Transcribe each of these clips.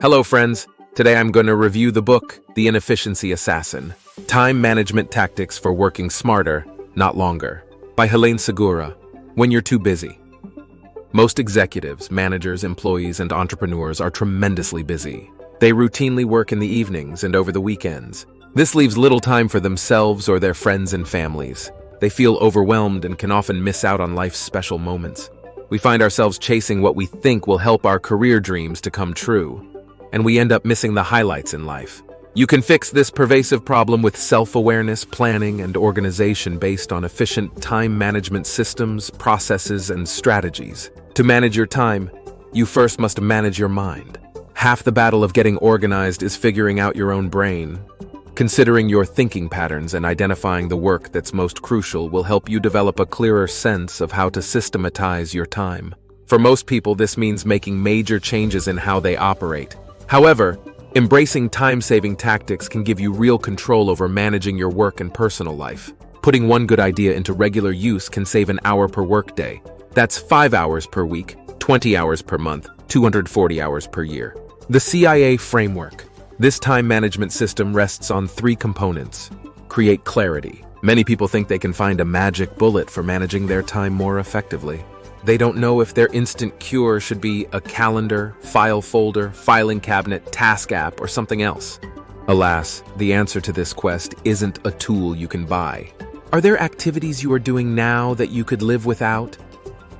Hello, friends. Today I'm going to review the book, The Inefficiency Assassin, Time Management Tactics for Working Smarter, Not Longer, by Helene Segura. When you're too busy. Most executives, managers, employees, and entrepreneurs are tremendously busy. They routinely work in the evenings and over the weekends. This leaves little time for themselves or their friends and families. They feel overwhelmed and can often miss out on life's special moments. We find ourselves chasing what we think will help our career dreams to come true, and we end up missing the highlights in life. You can fix this pervasive problem with self-awareness, planning, and organization based on efficient time management systems, processes, and strategies. To manage your time, you first must manage your mind. Half the battle of getting organized is figuring out your own brain. Considering your thinking patterns and identifying the work that's most crucial will help you develop a clearer sense of how to systematize your time. For most people, this means making major changes in how they operate. However, embracing time-saving tactics can give you real control over managing your work and personal life. Putting one good idea into regular use can save an hour per workday. That's 5 hours per week, 20 hours per month, 240 hours per year. The CIA framework. This time management system rests on 3 components. Create clarity. Many people think they can find a magic bullet for managing their time more effectively. They don't know if their instant cure should be a calendar, file folder, filing cabinet, task app, or something else. Alas, the answer to this quest isn't a tool you can buy. Are there activities you are doing now that you could live without?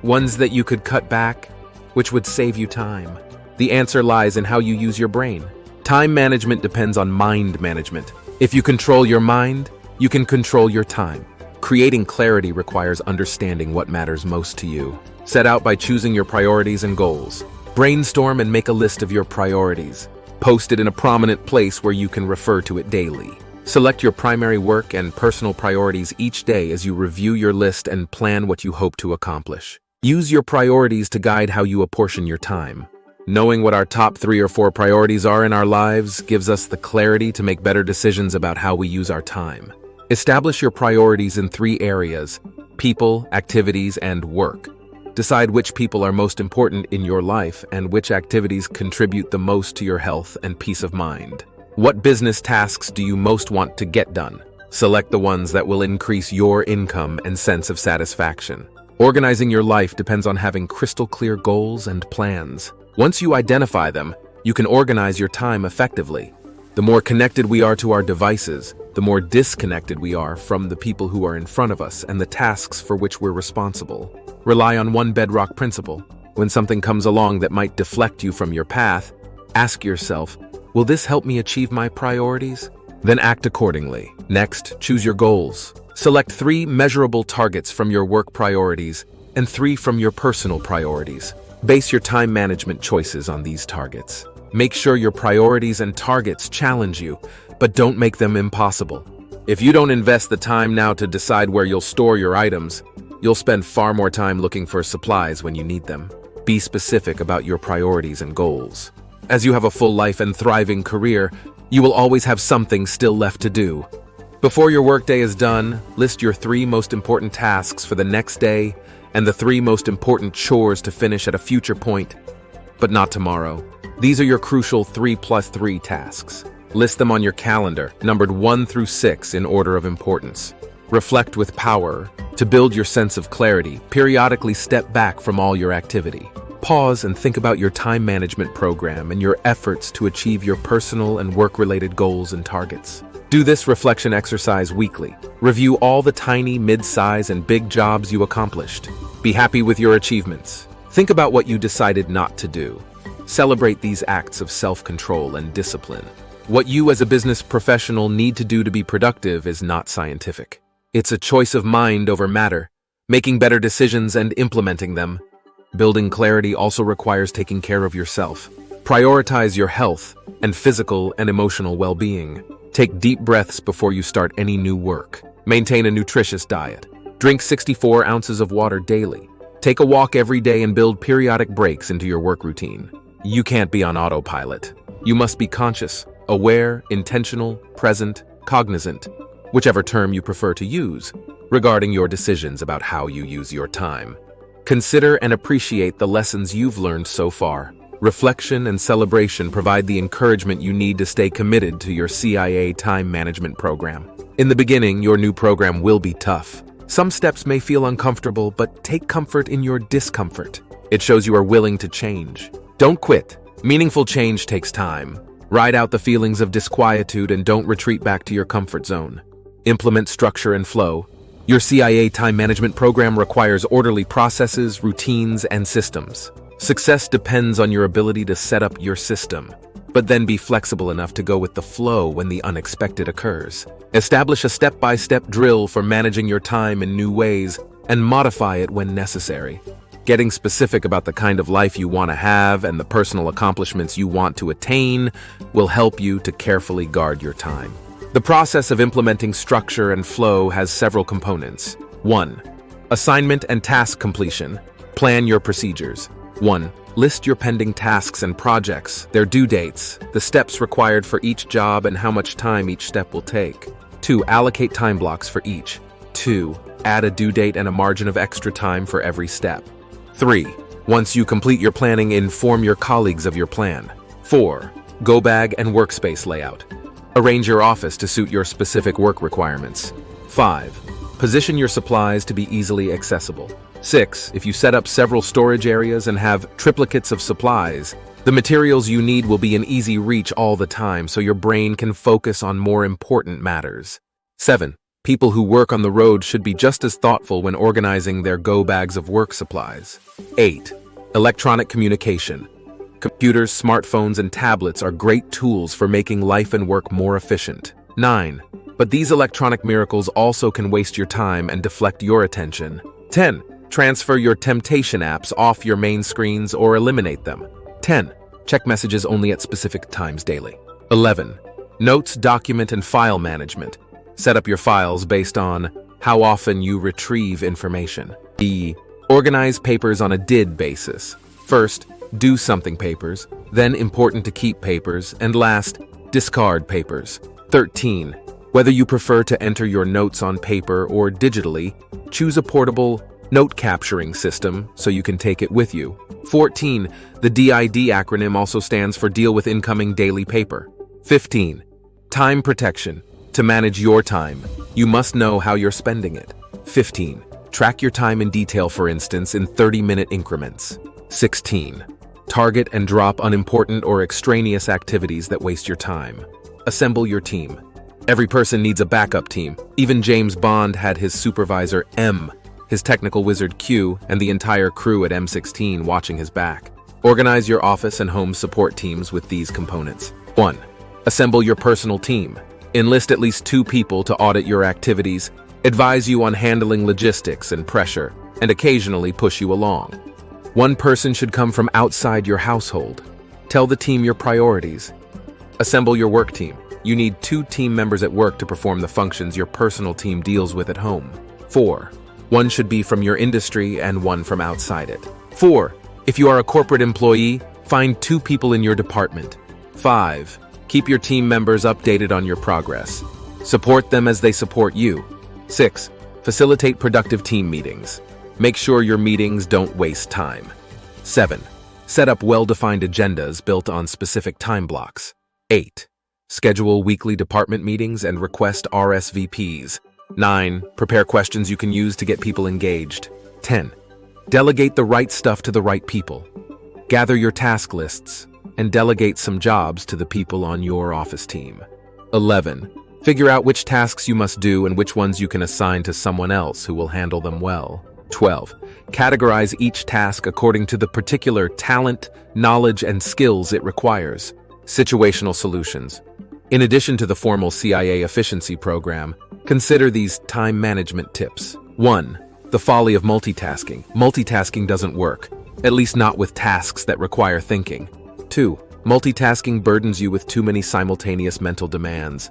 Ones that you could cut back, which would save you time? The answer lies in how you use your brain. Time management depends on mind management. If you control your mind, you can control your time. Creating clarity requires understanding what matters most to you. Set out by choosing your priorities and goals. Brainstorm and make a list of your priorities. Post it in a prominent place where you can refer to it daily. Select your primary work and personal priorities each day as you review your list and plan what you hope to accomplish. Use your priorities to guide how you apportion your time. Knowing what our top 3 or 4 priorities are in our lives gives us the clarity to make better decisions about how we use our time. Establish your priorities in 3 areas: people, activities, and work. Decide which people are most important in your life and which activities contribute the most to your health and peace of mind. What business tasks do you most want to get done? Select the ones that will increase your income and sense of satisfaction. Organizing your life depends on having crystal clear goals and plans. Once you identify them, you can organize your time effectively. The more connected we are to our devices, the more disconnected we are from the people who are in front of us and the tasks for which we're responsible. Rely on one bedrock principle. When something comes along that might deflect you from your path, ask yourself, will this help me achieve my priorities? Then act accordingly. Next, choose your goals. Select 3 measurable targets from your work priorities and 3 from your personal priorities. Base your time management choices on these targets. Make sure your priorities and targets challenge you, but don't make them impossible. If you don't invest the time now to decide where you'll store your items, you'll spend far more time looking for supplies when you need them. Be specific about your priorities and goals. As you have a full life and thriving career, you will always have something still left to do. Before your workday is done, list your 3 most important tasks for the next day and the 3 most important chores to finish at a future point, but not tomorrow. These are your crucial 3+3 tasks. List them on your calendar, numbered 1 through 6 in order of importance. Reflect with power. To build your sense of clarity, periodically step back from all your activity. Pause and think about your time management program and your efforts to achieve your personal and work-related goals and targets. Do this reflection exercise weekly. Review all the tiny, mid-size, and big jobs you accomplished. Be happy with your achievements. Think about what you decided not to do. Celebrate these acts of self-control and discipline. What you as a business professional need to do to be productive is not scientific. It's a choice of mind over matter, making better decisions and implementing them. Building clarity also requires taking care of yourself. Prioritize your health and physical and emotional well-being. Take deep breaths before you start any new work. Maintain a nutritious diet. Drink 64 ounces of water daily. Take a walk every day and build periodic breaks into your work routine. You can't be on autopilot. You must be conscious, aware, intentional, present, cognizant, whichever term you prefer to use, regarding your decisions about how you use your time. Consider and appreciate the lessons you've learned so far. reflection and celebration provide the encouragement you need to stay committed to your CIA time management program. In the beginning, your new program will be tough. Some steps may feel uncomfortable, but take comfort in your discomfort. It shows you are willing to change. Don't quit. Meaningful change takes time. Ride out the feelings of disquietude and don't retreat back to your comfort zone. Implement structure and flow. Your CIA time management program requires orderly processes, routines, and systems. Success depends on your ability to set up your system, but then be flexible enough to go with the flow when the unexpected occurs. Establish a step-by-step drill for managing your time in new ways and modify it when necessary. Getting specific about the kind of life you want to have and the personal accomplishments you want to attain will help you to carefully guard your time. The process of implementing structure and flow has several components. 1. Assignment and task completion. Plan your procedures. 1. List your pending tasks and projects, their due dates, the steps required for each job, and how much time each step will take. 2. Allocate time blocks for each. 2. Add a due date and a margin of extra time for every step. 3. Once you complete your planning, inform your colleagues of your plan. 4. Go bag and workspace layout. Arrange your office to suit your specific work requirements. 5. Position your supplies to be easily accessible. 6. If you set up several storage areas and have triplicates of supplies, the materials you need will be in easy reach all the time so your brain can focus on more important matters. 7. People who work on the road should be just as thoughtful when organizing their go bags of work supplies. 8. Electronic communication. Computers, smartphones, and tablets are great tools for making life and work more efficient. 9. But these electronic miracles also can waste your time and deflect your attention. 10. Transfer your temptation apps off your main screens or eliminate them. 10. Check messages only at specific times daily. 11. Notes, document, and file management. Set up your files based on how often you retrieve information. E. Organize papers on a did basis. First, do something papers, then important to keep papers, and last, discard papers. 13. Whether you prefer to enter your notes on paper or digitally, choose a portable note capturing system so you can take it with you. 14. The DID acronym also stands for Deal with Incoming Daily Paper. 15. Time protection. To manage your time, you must know how you're spending it. 15. Track your time in detail, for instance, in 30-minute increments. 16. Target and drop unimportant or extraneous activities that waste your time. Assemble your team. Every person needs a backup team. Even James Bond had his supervisor M, his technical wizard Q, and the entire crew at M16 watching his back. Organize your office and home support teams with these components. 1. Assemble your personal team. Enlist at least 2 people to audit your activities, advise you on handling logistics and pressure, and occasionally push you along. 1 person should come from outside your household. Tell the team your priorities. Assemble your work team. You need 2 team members at work to perform the functions your personal team deals with at home. 4. 1 should be from your industry and 1 from outside it. 4. If you are a corporate employee, find 2 people in your department. 5. Keep your team members updated on your progress. Support them as they support you. 6. Facilitate productive team meetings. Make sure your meetings don't waste time. 7. Set up well-defined agendas built on specific time blocks. 8. Schedule weekly department meetings and request RSVPs. 9. Prepare questions you can use to get people engaged. 10. Delegate the right stuff to the right people. Gather your task lists and delegate some jobs to the people on your office team. 11. Figure out which tasks you must do and which ones you can assign to someone else who will handle them well. 12. Categorize each task according to the particular talent, knowledge, and skills it requires. Situational solutions. In addition to the formal CIA efficiency program, consider these time management tips. 1. The folly of multitasking. Multitasking doesn't work, at least not with tasks that require thinking. 2. Multitasking burdens you with too many simultaneous mental demands.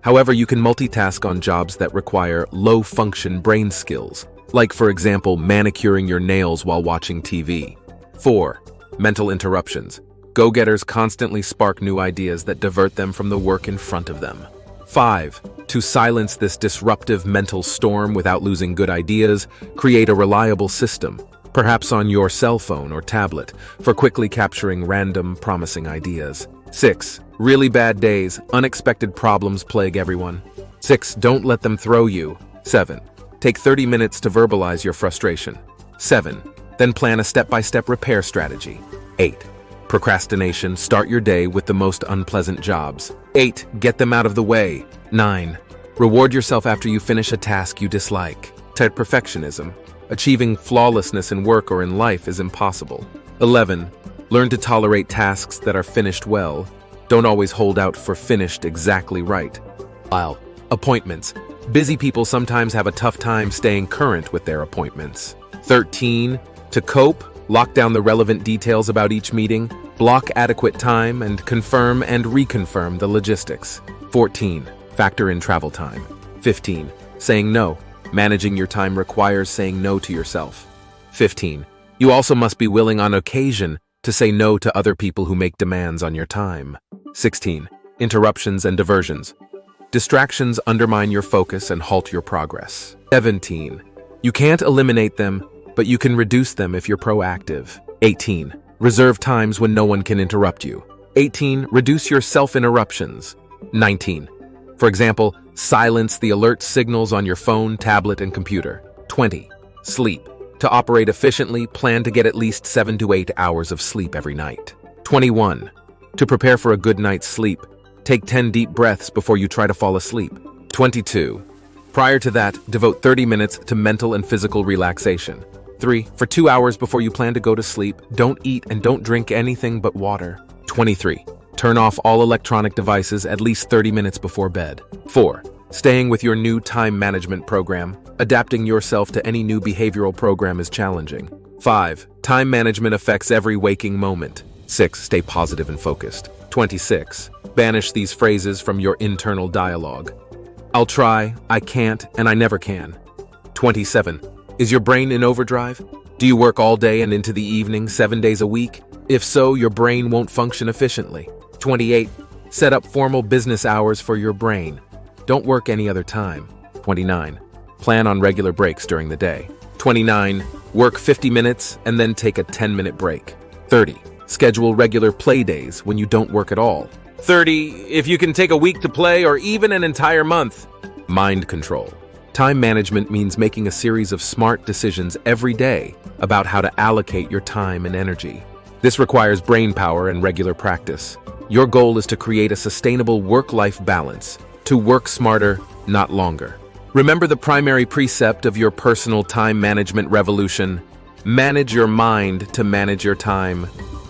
However, you can multitask on jobs that require low-function brain skills, like, for example, manicuring your nails while watching TV. 4. Mental interruptions. Go-getters constantly spark new ideas that divert them from the work in front of them. 5. To silence this disruptive mental storm without losing good ideas, create a reliable system. perhaps on your cell phone or tablet, for quickly capturing random, promising ideas. 6. Really bad days, unexpected problems plague everyone. 6. Don't let them throw you. 7. Take 30 minutes to verbalize your frustration. 7. Then plan a step-by-step repair strategy. 8. Procrastination, start your day with the most unpleasant jobs. 8. Get them out of the way. 9. Reward yourself after you finish a task you dislike. 10. Perfectionism. Achieving flawlessness in work or in life is impossible. 11. Learn to tolerate tasks that are finished well. Don't always hold out for finished exactly right. Appointments. Busy people sometimes have a tough time staying current with their appointments. 13. To cope, lock down the relevant details about each meeting, block adequate time, and confirm and reconfirm the logistics. 14. Factor in travel time. 15. Saying no. Managing your time requires saying no to yourself. 15. You also must be willing on occasion to say no to other people who make demands on your time. 16. Interruptions and diversions. Distractions undermine your focus and halt your progress. 17. You can't eliminate them, but you can reduce them if you're proactive. 18. Reserve times when no one can interrupt you. 18. Reduce your self-interruptions. 19. For example, silence the alert signals on your phone, tablet, and computer. 20. Sleep. To operate efficiently, plan to get at least 7 to 8 hours of sleep every night. 21. To prepare for a good night's sleep, take 10 deep breaths before you try to fall asleep. 22. Prior to that, devote 30 minutes to mental and physical relaxation. 3. For 2 hours before you plan to go to sleep, don't eat and don't drink anything but water. 23. Turn off all electronic devices at least 30 minutes before bed. 4. Staying with your new time management program. Adapting yourself to any new behavioral program is challenging. 5. Time management affects every waking moment. 6. Stay positive and focused. 26. Banish these phrases from your internal dialogue. I'll try, I can't, and I never can. 27. Is your brain in overdrive? Do you work all day and into the evening, 7 days a week? If so, your brain won't function efficiently. 28. Set up formal business hours for your brain. Don't work any other time. 29. Plan on regular breaks during the day. 29. Work 50 minutes and then take a 10-minute break. 30. Schedule regular play days when you don't work at all. 30. If you can take a week to play or even an entire month. Mind control. Time management means making a series of smart decisions every day about how to allocate your time and energy. This requires brain power and regular practice. Your goal is to create a sustainable work-life balance, to work smarter, not longer. Remember the primary precept of your personal time management revolution: manage your mind to manage your time.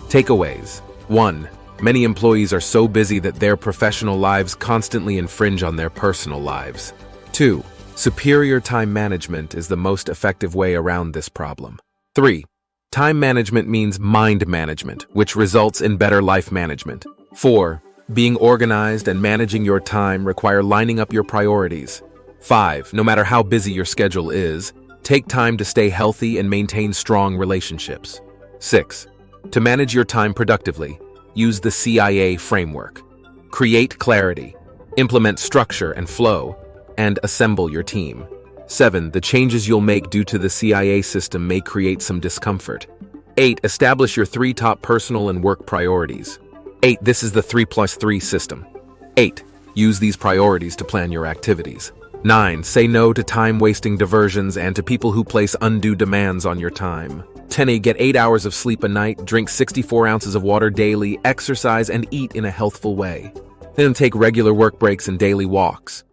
Takeaways. 1. Many employees are so busy that their professional lives constantly infringe on their personal lives. 2. Superior time management is the most effective way around this problem. 3. Time management means mind management, which results in better life management. 4. Being organized and managing your time require lining up your priorities. 5. No matter how busy your schedule is, take time to stay healthy and maintain strong relationships. 6. To manage your time productively, use the CIA framework. Create clarity, implement structure and flow, and assemble your team. 7. The changes you'll make due to the CIA system may create some discomfort. 8. Establish your 3 top personal and work priorities. 8. This is the 3+3 system. 8. Use these priorities to plan your activities. 9. Say no to time-wasting diversions and to people who place undue demands on your time. 10. Get 8 hours of sleep a night, drink 64 ounces of water daily, exercise, and eat in a healthful way. Then take regular work breaks and daily walks.